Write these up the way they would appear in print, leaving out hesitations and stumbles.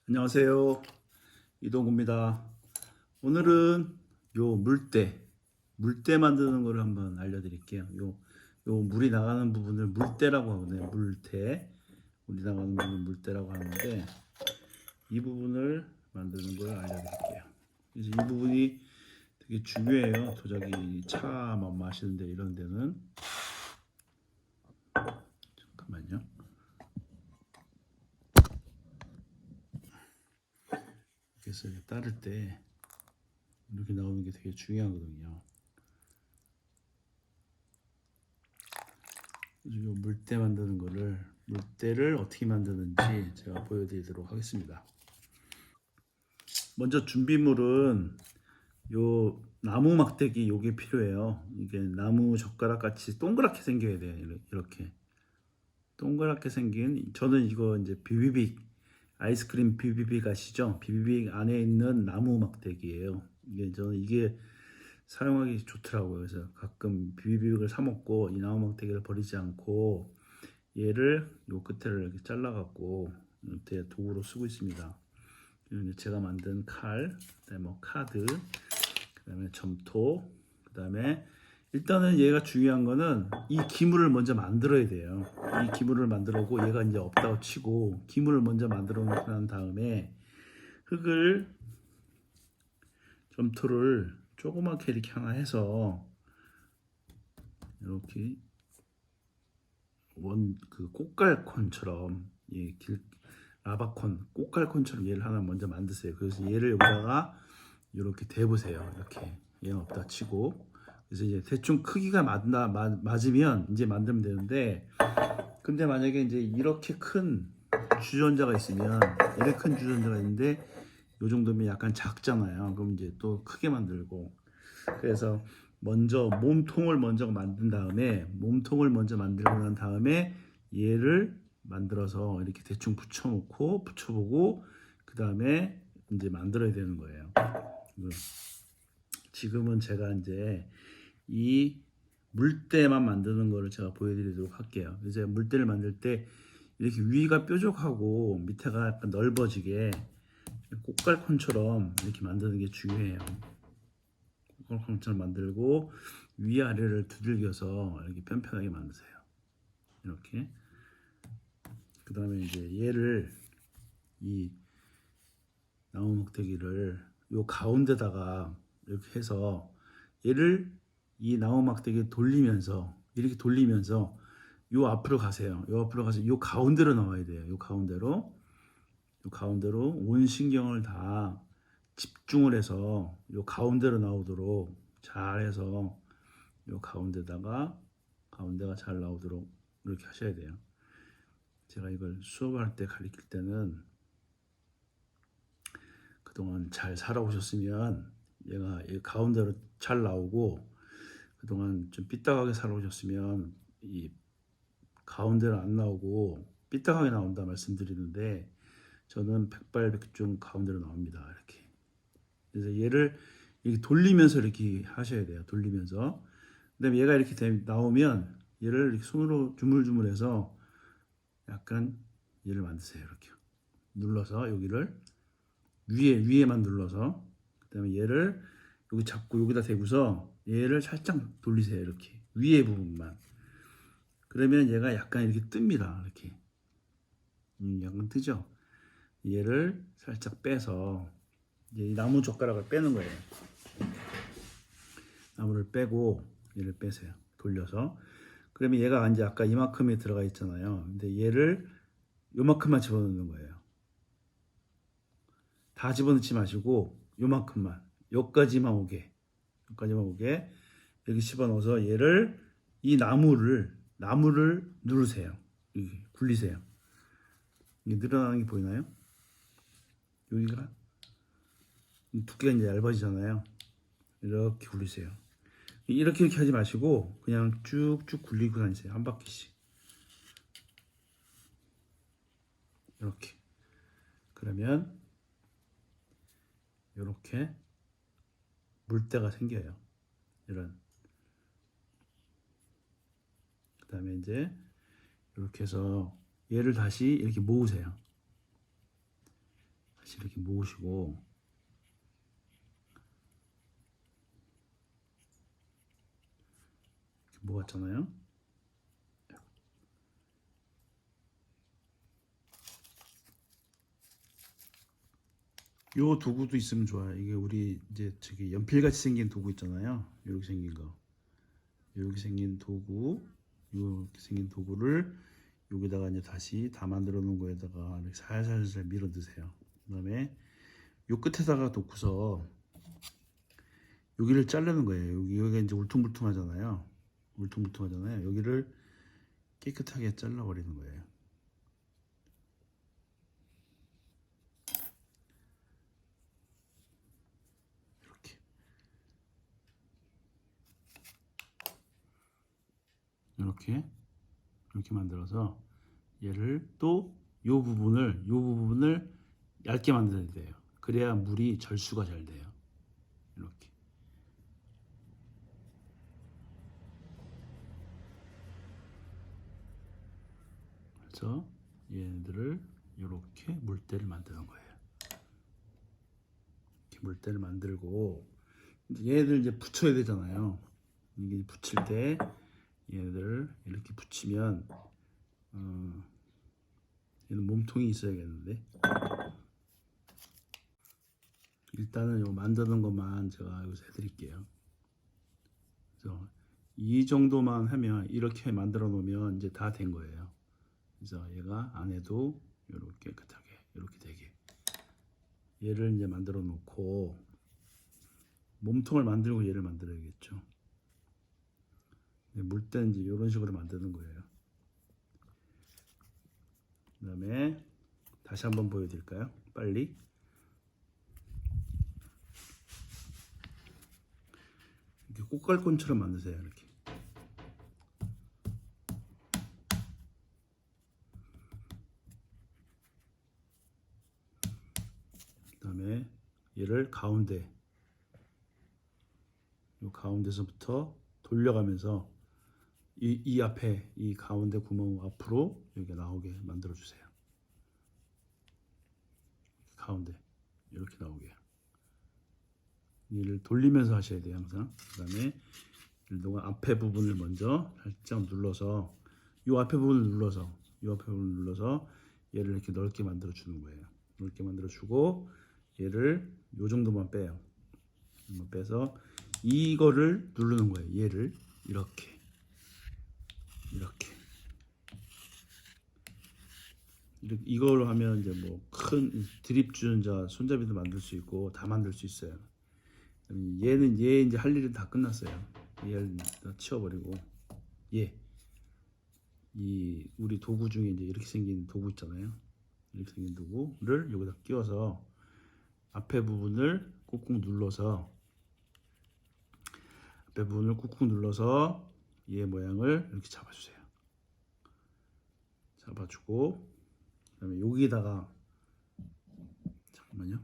안녕하세요. 이동구입니다. 오늘은 요 물대 만드는 거를 한번 알려드릴게요. 요 물이 나가는 부분을 물대라고 하거든요. 물이 나가는 부분을 물대라고 하는데 이 부분을 만드는 걸 알려드릴게요. 그래서 이 부분이 되게 중요해요. 도자기 차 마시는데 이런 데는 잠깐만요. 그래서 따를 때 이렇게 나오는 게 되게 중요하거든요. 이 물대 만드는 거를 물대를 어떻게 만드는지 제가 보여드리도록 하겠습니다. 먼저 준비물은 요 나무 막대기 요게 필요해요. 이게 나무 젓가락 같이 동그랗게 생겨야 돼요. 이렇게 동그랗게 생긴, 저는 이거 이제 비비빅 아이스크림 비비빅 아시죠? 비비빅 안에 있는 나무 막대기예요. 저는 이게 사용하기 좋더라고요. 그래서 가끔 비비빅을 사 먹고 이 나무 막대기를 버리지 않고 얘를 요 끝에를 이렇게 잘라 갖고 이렇게 도구로 쓰고 있습니다. 제가 만든 칼, 그다음에 뭐 카드, 그다음에 점토, 그다음에 일단은 얘가 중요한 거는 이 기물을 먼저 만들어야 돼요. 이 기물을 만들어고 얘가 이제 없다고 치고 기물을 먼저 만들어 놓고 난 다음에 흙을 점토를 조그맣게 이렇게 하나 해서 이렇게 그 꽃갈콘처럼 라바콘 꽃갈콘처럼 얘를 하나 먼저 만드세요. 그래서 얘를 여기다가 이렇게 대보세요. 이렇게 얘는 없다 치고, 그래서 이제 대충 크기가 맞으면 이제 만들면 되는데, 근데 만약에 이제 이렇게 큰 주전자가 있으면, 이렇게 큰 주전자가 있는데 이 정도면 약간 작잖아요. 그럼 이제 또 크게 만들고, 그래서 먼저 몸통을 먼저 만든 다음에 몸통을 먼저 만들고 난 다음에 얘를 만들어서 이렇게 대충 붙여보고 그 다음에 이제 만들어야 되는 거예요. 지금은 제가 이제 이 물대만 만드는 거를 제가 보여드리도록 할게요. 이제 물대를 만들 때 이렇게 위가 뾰족하고 밑에가 약간 넓어지게 꽃갈콘처럼 이렇게 만드는 게 중요해요. 꽃갈콘처럼 만들고 위아래를 두들겨서 이렇게 편편하게 만드세요. 이렇게. 그 다음에 이제 얘를 이 나무 막대기를 요 가운데다가 이렇게 해서 얘를 이 나무 막대기 돌리면서 이렇게 돌리면서 요 앞으로 가세요. 요 앞으로 가서 요 가운데로 나와야 돼요. 요 가운데로 온 신경을 다 집중을 해서 요 가운데로 나오도록 잘해서 요 가운데가 잘 나오도록 이렇게 하셔야 돼요. 제가 이걸 수업할 때 가르칠 때는 그동안 잘 살아오셨으면 얘가 이 가운데로 잘 나오고, 그동안 좀 삐딱하게 살아오셨으면 이 가운데로 안 나오고 삐딱하게 나온다 말씀드리는데, 저는 백발백중 가운데로 나옵니다. 이렇게. 그래서 얘를 이렇게 돌리면서 이렇게 하셔야 돼요. 돌리면서. 그다음에 얘가 이렇게 나오면 얘를 이렇게 손으로 주물주물해서 약간 얘를 만드세요. 이렇게 눌러서 여기를 위에만 눌러서, 그다음에 얘를 여기 잡고 여기다 대고서 얘를 살짝 돌리세요. 이렇게 위에 부분만. 그러면 얘가 약간 이렇게 뜹니다. 이렇게 약간 뜨죠. 얘를 살짝 빼서 이제 나무 젓가락을 빼는 거예요. 나무를 빼고 얘를 빼세요. 돌려서. 그러면 얘가 이제 아까 이만큼이 들어가 있잖아요. 근데 얘를 요만큼만 집어넣는 거예요. 다 집어넣지 마시고 요만큼만, 여기까지만 오게 이렇게 집어넣어서 얘를 이 나무를 누르세요. 이렇게 굴리세요. 이게 늘어나는 게 보이나요? 여기가 두께가 이제 얇아지잖아요. 이렇게 굴리세요. 이렇게 하지 마시고 그냥 쭉쭉 굴리고 다니세요. 한 바퀴씩. 이렇게. 그러면 이렇게 물때가 생겨요. 이런. 그 다음에 이제 이렇게 해서 얘를 다시 이렇게 모으세요. 다시 이렇게 모으시고 이렇게 모았잖아요. 요 도구도 있으면 좋아요. 이게 우리 이제 저기 연필같이 생긴 도구 있잖아요. 이렇게 생긴 거. 이렇게 생긴 도구, 이렇게 생긴 도구를 여기다가 이제 다시 다 만들어 놓은 거에다가 이렇게 살살살 밀어 넣으세요. 그다음에 요 끝에다가 놓고서 여기를 자르는 거예요. 여기가 이제 울퉁불퉁하잖아요. 울퉁불퉁하잖아요. 여기를 깨끗하게 잘라 버리는 거예요. 이렇게 이렇게 이렇게 만들어서 얘를 또 요 부분을 얇게 만들어야 돼요. 그래야 물이 절수가 잘 돼요. 이렇게. 그래서 얘네들을 이렇게 물때를 만드는 거예요. 이렇게 물때를 만들고 얘네들 이제 붙여야 되잖아요. 이게 붙일 때 얘네들을 이렇게 붙이면 얘는 몸통이 있어야겠는데 일단은 요 만드는 것만 제가 여기서 해드릴게요. 그래서 이 정도만 하면 이렇게 만들어 놓으면 이제 다 된 거예요. 그래서 얘가 안에도 이렇게 깨끗하게 이렇게 되게 얘를 이제 만들어 놓고 몸통을 만들고 얘를 만들어야겠죠. 물때는 이제 이런 식으로 만드는 거예요. 그 다음에 다시 한번 보여드릴까요? 빨리. 이렇게 꽃갈콘처럼 만드세요. 이렇게. 그 다음에 얘를 가운데 이 가운데서부터 돌려가면서 이 앞에 이 가운데 구멍 앞으로 여기 나오게 만들어 주세요. 가운데 이렇게 나오게. 얘를 돌리면서 하셔야 돼요 항상. 그 다음에 앞에 부분을 먼저 살짝 눌러서 이 앞에 부분을 눌러서 얘를 이렇게 넓게 만들어 주는 거예요. 넓게 만들어 주고 얘를 요 정도만 빼요. 빼서 이거를 누르는 거예요. 얘를 이렇게 이걸로 하면 이제 뭐 큰 드립 주전자 손잡이도 만들 수 있고 다 만들 수 있어요. 얘는 얘 이제 할 일은 다 끝났어요. 얘를 다 치워버리고 이 우리 도구 중에 이제 이렇게 생긴 도구 있잖아요. 이렇게 생긴 도구를 여기다 끼워서 앞에 부분을 꾹꾹 눌러서 얘 모양을 이렇게 잡아주세요. 잡아주고 그다음에 여기다가 잠깐만요.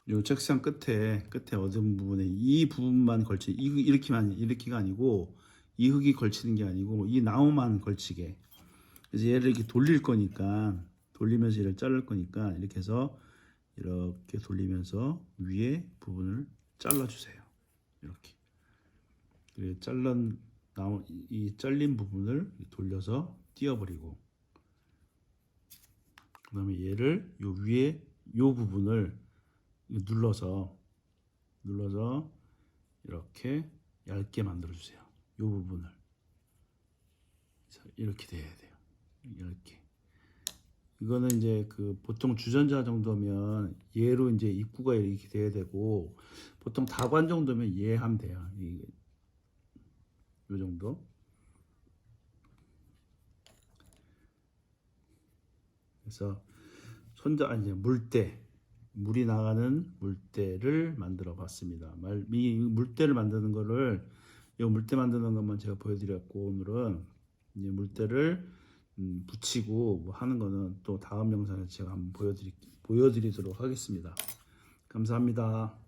요 책상 끝에 어두운 부분에 이 부분만 걸치 이렇게가 아니고 이 흙이 걸치는 게 아니고 이 나무만 걸치게. 그래서 얘를 이렇게 돌리면서 얘를 자를 거니까 이렇게 해서 이렇게 돌리면서 위에 부분을 잘라주세요. 이렇게. 그리고 이 잘린 부분을 돌려서 띄어버리고 그 다음에 얘를 요 위에 요 부분을 눌러서 이렇게 얇게 만들어 주세요. 요 부분을 이렇게 돼야 돼요. 이렇게. 이거는 이제 그 보통 주전자 정도면 얘로 이제 입구가 이렇게 돼야 되고 보통 다관 정도면 얘 하면 돼요. 요 정도. 그래서 물이 나가는 물대를 만들어 봤습니다. 이 물대를 만드는 거를 이 물대 만드는 것만 제가 보여드렸고 오늘은 이제 물대를 붙이고 뭐 하는 거는 또 다음 영상에 제가 한번 보여드리도록 하겠습니다. 감사합니다.